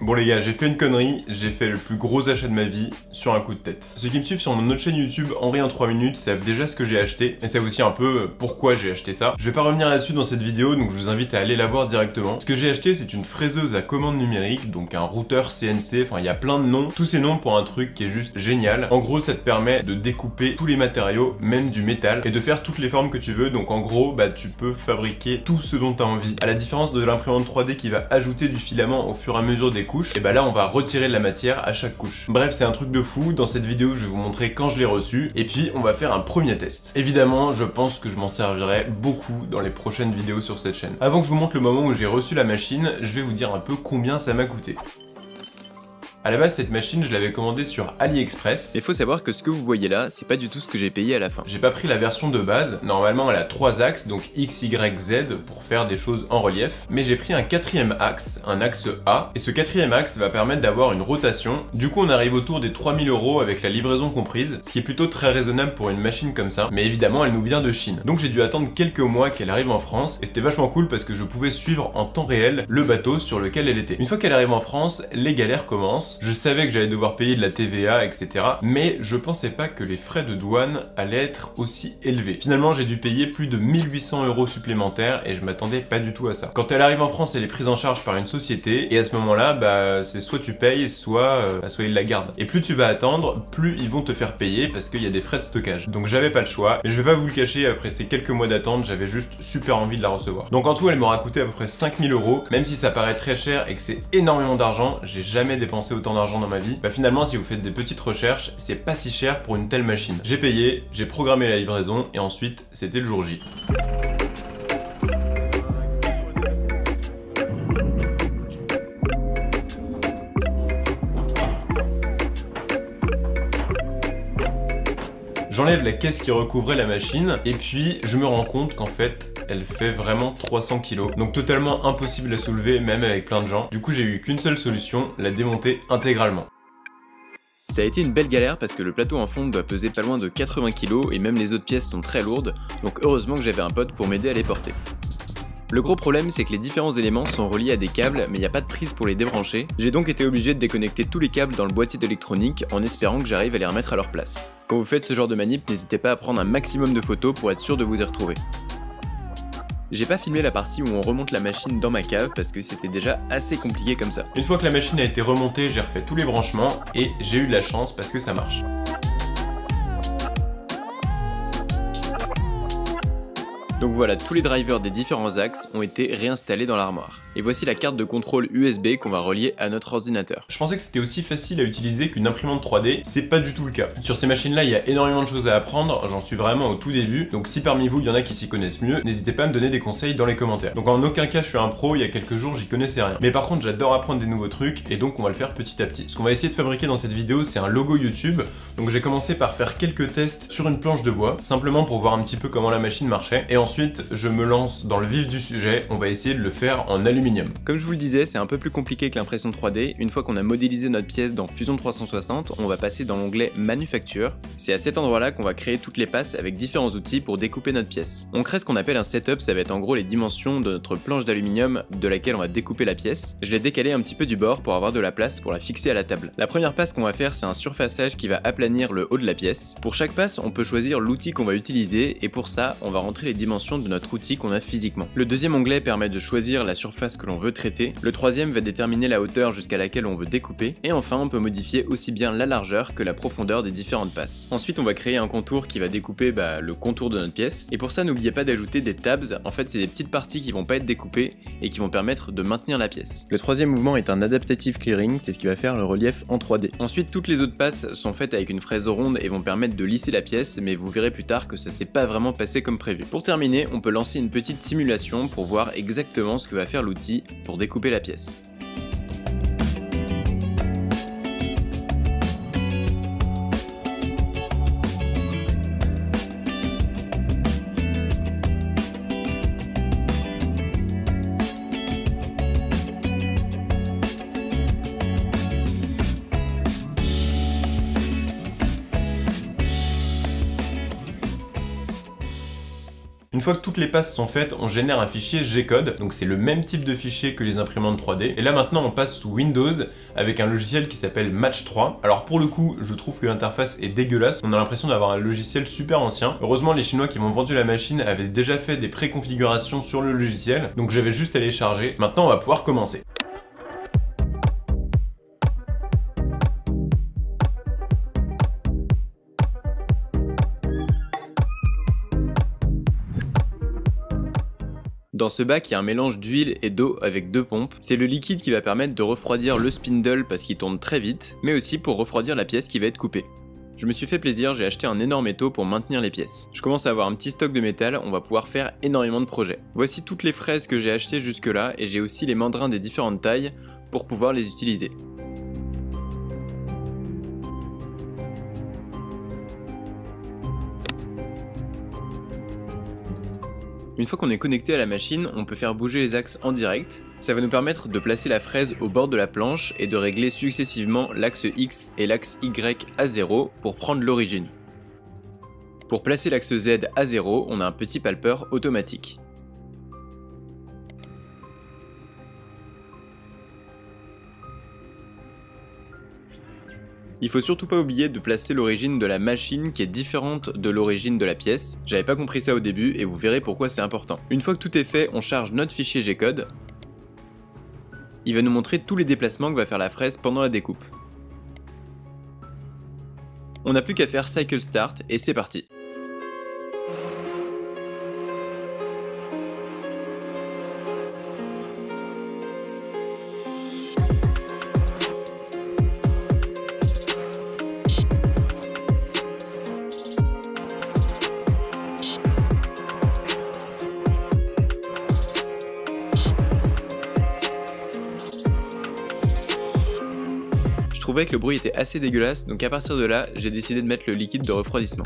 Bon les gars, j'ai fait une connerie, j'ai fait le plus gros achat de ma vie sur un coup de tête. Ceux qui me suivent sur mon autre chaîne YouTube Henri en 3 minutes savent déjà ce que j'ai acheté, et savent aussi un peu pourquoi j'ai acheté ça. Je vais pas revenir là-dessus dans cette vidéo, donc je vous invite à aller la voir directement. Ce que j'ai acheté, c'est une fraiseuse à commande numérique, donc un routeur CNC, enfin il y a plein de noms. Tous ces noms pour un truc qui est juste génial. En gros, ça te permet de découper tous les matériaux, même du métal, et de faire toutes les formes que tu veux. Donc en gros, bah tu peux fabriquer tout ce dont tu as envie. À la différence de l'imprimante 3D qui va ajouter du filament au fur et à mesure des couches, et bah là on va retirer de la matière à chaque couche. Bref, c'est un truc de fou. Dans cette vidéo, je vais vous montrer quand je l'ai reçu, et puis on va faire un premier test. Évidemment, je pense que je m'en servirai beaucoup dans les prochaines vidéos sur cette chaîne. Avant que je vous montre le moment où j'ai reçu la machine, je vais vous dire un peu combien ça m'a coûté. À la base, cette machine, je l'avais commandée sur AliExpress. Il faut savoir que ce que vous voyez là, c'est pas du tout ce que j'ai payé à la fin. J'ai pas pris la version de base. Normalement, elle a 3 axes, donc X, Y, Z, pour faire des choses en relief. Mais j'ai pris un 4e axe, un axe A. Et ce 4e axe va permettre d'avoir une rotation. Du coup, on arrive autour des 3000 € avec la livraison comprise, ce qui est plutôt très raisonnable pour une machine comme ça. Mais évidemment, elle nous vient de Chine. Donc j'ai dû attendre quelques mois qu'elle arrive en France. Et c'était vachement cool parce que je pouvais suivre en temps réel le bateau sur lequel elle était. Une fois qu'elle arrive en France, les galères commencent. Je savais que j'allais devoir payer de la TVA, etc. Mais je pensais pas que les frais de douane allaient être aussi élevés. Finalement, j'ai dû payer plus de 1800 € supplémentaires et je m'attendais pas du tout à ça. Quand elle arrive en France, elle est prise en charge par une société et à ce moment-là, bah, c'est soit tu payes, soit ils la gardent. Et plus tu vas attendre, plus ils vont te faire payer parce qu'il y a des frais de stockage. Donc j'avais pas le choix. Et je vais pas vous le cacher, après ces quelques mois d'attente, j'avais juste super envie de la recevoir. Donc en tout, elle m'aura coûté à peu près 5000 €. Même si ça paraît très cher et que c'est énormément d'argent, j'ai jamais dépensé autant d'argent dans ma vie. Bah finalement, si vous faites des petites recherches, c'est pas si cher pour une telle machine. J'ai payé, j'ai programmé la livraison et ensuite c'était le jour J. J'enlève la caisse qui recouvrait la machine et puis je me rends compte qu'en fait elle fait vraiment 300 kg. Donc totalement impossible à soulever même avec plein de gens. Du coup j'ai eu qu'une seule solution, la démonter intégralement. Ça a été une belle galère parce que le plateau en fonte doit peser pas loin de 80 kg et même les autres pièces sont très lourdes, donc heureusement que j'avais un pote pour m'aider à les porter. Le gros problème, c'est que les différents éléments sont reliés à des câbles, mais il n'y a pas de prise pour les débrancher. J'ai donc été obligé de déconnecter tous les câbles dans le boîtier d'électronique en espérant que j'arrive à les remettre à leur place. Quand vous faites ce genre de manip, n'hésitez pas à prendre un maximum de photos pour être sûr de vous y retrouver. J'ai pas filmé la partie où on remonte la machine dans ma cave parce que c'était déjà assez compliqué comme ça. Une fois que la machine a été remontée, j'ai refait tous les branchements et j'ai eu de la chance parce que ça marche. Donc voilà, tous les drivers des différents axes ont été réinstallés dans l'armoire. Et voici la carte de contrôle USB qu'on va relier à notre ordinateur. Je pensais que c'était aussi facile à utiliser qu'une imprimante 3D, c'est pas du tout le cas. Sur ces machines-là, il y a énormément de choses à apprendre, j'en suis vraiment au tout début, donc si parmi vous il y en a qui s'y connaissent mieux, n'hésitez pas à me donner des conseils dans les commentaires. Donc en aucun cas je suis un pro, il y a quelques jours j'y connaissais rien. Mais par contre j'adore apprendre des nouveaux trucs, et donc on va le faire petit à petit. Ce qu'on va essayer de fabriquer dans cette vidéo, c'est un logo YouTube, donc j'ai commencé par faire quelques tests sur une planche de bois, simplement pour voir un petit peu comment la machine marchait, et ensuite je me lance dans le vif du sujet, on va essayer de le faire en aluminium. Comme je vous le disais, c'est un peu plus compliqué que l'impression 3D. Une fois qu'on a modélisé notre pièce dans Fusion 360, on va passer dans l'onglet Manufacture. C'est à cet endroit-là qu'on va créer toutes les passes avec différents outils pour découper notre pièce. On crée ce qu'on appelle un setup, ça va être en gros les dimensions de notre planche d'aluminium de laquelle on va découper la pièce. Je l'ai décalé un petit peu du bord pour avoir de la place pour la fixer à la table. La première passe qu'on va faire, c'est un surfaçage qui va aplanir le haut de la pièce. Pour chaque passe, on peut choisir l'outil qu'on va utiliser et pour ça, on va rentrer les dimensions de notre outil qu'on a physiquement. Le deuxième onglet permet de choisir la surface que l'on veut traiter. Le troisième va déterminer la hauteur jusqu'à laquelle on veut découper. Et enfin, on peut modifier aussi bien la largeur que la profondeur des différentes passes. Ensuite, on va créer un contour qui va découper le contour de notre pièce. Et pour ça, n'oubliez pas d'ajouter des tabs. En fait, c'est des petites parties qui vont pas être découpées et qui vont permettre de maintenir la pièce. Le troisième mouvement est un adaptative clearing, c'est ce qui va faire le relief en 3D. Ensuite, toutes les autres passes sont faites avec une fraise ronde et vont permettre de lisser la pièce, mais vous verrez plus tard que ça s'est pas vraiment passé comme prévu. Pour terminer, on peut lancer une petite simulation pour voir exactement ce que va faire l'outil pour découper la pièce. Une fois que toutes les passes sont faites, on génère un fichier G-code, donc c'est le même type de fichier que les imprimantes 3D. Et là maintenant on passe sous Windows avec un logiciel qui s'appelle Match 3. Alors pour le coup, je trouve que l'interface est dégueulasse, on a l'impression d'avoir un logiciel super ancien. Heureusement les Chinois qui m'ont vendu la machine avaient déjà fait des préconfigurations sur le logiciel, donc j'avais juste à les charger. Maintenant on va pouvoir commencer. Dans ce bac, il y a un mélange d'huile et d'eau avec 2 pompes. C'est le liquide qui va permettre de refroidir le spindle parce qu'il tourne très vite, mais aussi pour refroidir la pièce qui va être coupée. Je me suis fait plaisir, j'ai acheté un énorme étau pour maintenir les pièces. Je commence à avoir un petit stock de métal, on va pouvoir faire énormément de projets. Voici toutes les fraises que j'ai achetées jusque là, et j'ai aussi les mandrins des différentes tailles pour pouvoir les utiliser. Une fois qu'on est connecté à la machine, on peut faire bouger les axes en direct. Ça va nous permettre de placer la fraise au bord de la planche et de régler successivement l'axe X et l'axe Y à 0 pour prendre l'origine. Pour placer l'axe Z à 0, on a un petit palpeur automatique. Il faut surtout pas oublier de placer l'origine de la machine qui est différente de l'origine de la pièce. J'avais pas compris ça au début et vous verrez pourquoi c'est important. Une fois que tout est fait, on charge notre fichier G-code. Il va nous montrer tous les déplacements que va faire la fraise pendant la découpe. On n'a plus qu'à faire Cycle Start et c'est parti. Je trouvais que le bruit était assez dégueulasse, donc à partir de là, j'ai décidé de mettre le liquide de refroidissement.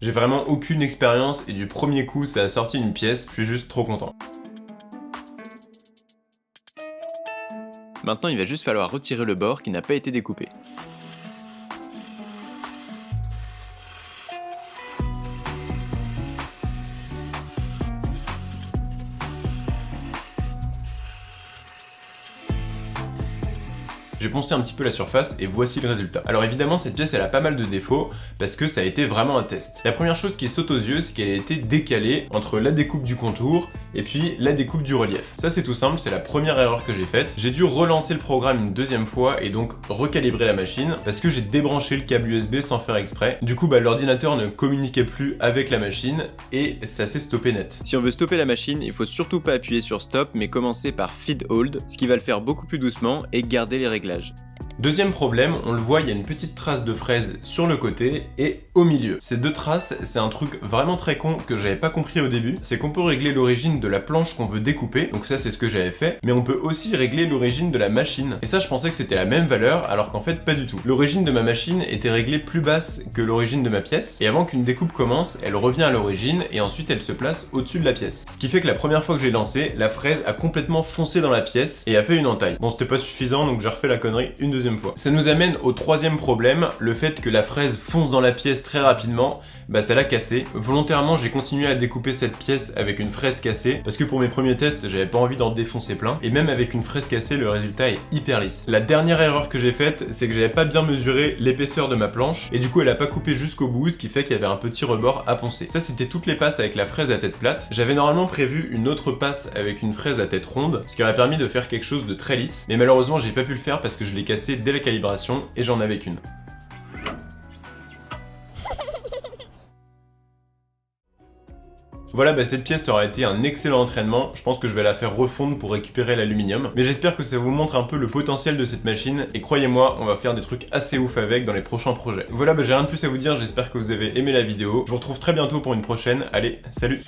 J'ai vraiment aucune expérience et du premier coup ça a sorti une pièce, je suis juste trop content. Maintenant il va juste falloir retirer le bord qui n'a pas été découpé. J'ai poncé un petit peu la surface et voici le résultat. Alors évidemment cette pièce elle a pas mal de défauts parce que ça a été vraiment un test. La première chose qui saute aux yeux c'est qu'elle a été décalée entre la découpe du contour et puis la découpe du relief. Ça c'est tout simple, c'est la première erreur que j'ai faite. J'ai dû relancer le programme une deuxième fois et donc recalibrer la machine parce que j'ai débranché le câble USB sans faire exprès. Du coup l'ordinateur ne communiquait plus avec la machine et ça s'est stoppé net. Si on veut stopper la machine, il faut surtout pas appuyer sur stop mais commencer par feed hold, ce qui va le faire beaucoup plus doucement et garder les réglages. Deuxième problème, on le voit, il y a une petite trace de fraise sur le côté et au milieu. Ces deux traces, c'est un truc vraiment très con que j'avais pas compris au début, c'est qu'on peut régler l'origine de la planche qu'on veut découper, donc ça c'est ce que j'avais fait, mais on peut aussi régler l'origine de la machine. Et ça je pensais que c'était la même valeur, alors qu'en fait pas du tout. L'origine de ma machine était réglée plus basse que l'origine de ma pièce, et avant qu'une découpe commence, elle revient à l'origine et ensuite elle se place au-dessus de la pièce. Ce qui fait que la première fois que j'ai lancé, la fraise a complètement foncé dans la pièce et a fait une entaille. Bon c'était pas suffisant donc j'ai refait la connerie une deuxième fois. Ça nous amène au troisième problème, le fait que la fraise fonce dans la pièce très rapidement, bah ça l'a cassé. Volontairement j'ai continué à découper cette pièce avec une fraise cassée, parce que pour mes premiers tests j'avais pas envie d'en défoncer plein, et même avec une fraise cassée le résultat est hyper lisse. La dernière erreur que j'ai faite, c'est que j'avais pas bien mesuré l'épaisseur de ma planche, et du coup elle a pas coupé jusqu'au bout, ce qui fait qu'il y avait un petit rebord à poncer. Ça c'était toutes les passes avec la fraise à tête plate. J'avais normalement prévu une autre passe avec une fraise à tête ronde, ce qui aurait permis de faire quelque chose de très lisse, mais malheureusement j'ai pas pu le faire parce que je l'ai cassé dès la calibration et j'en avais qu'une. Voilà, bah cette pièce aura été un excellent entraînement, je pense que je vais la faire refondre pour récupérer l'aluminium. Mais j'espère que ça vous montre un peu le potentiel de cette machine, et croyez-moi, on va faire des trucs assez ouf avec dans les prochains projets. Voilà, bah j'ai rien de plus à vous dire, j'espère que vous avez aimé la vidéo. Je vous retrouve très bientôt pour une prochaine, allez, salut!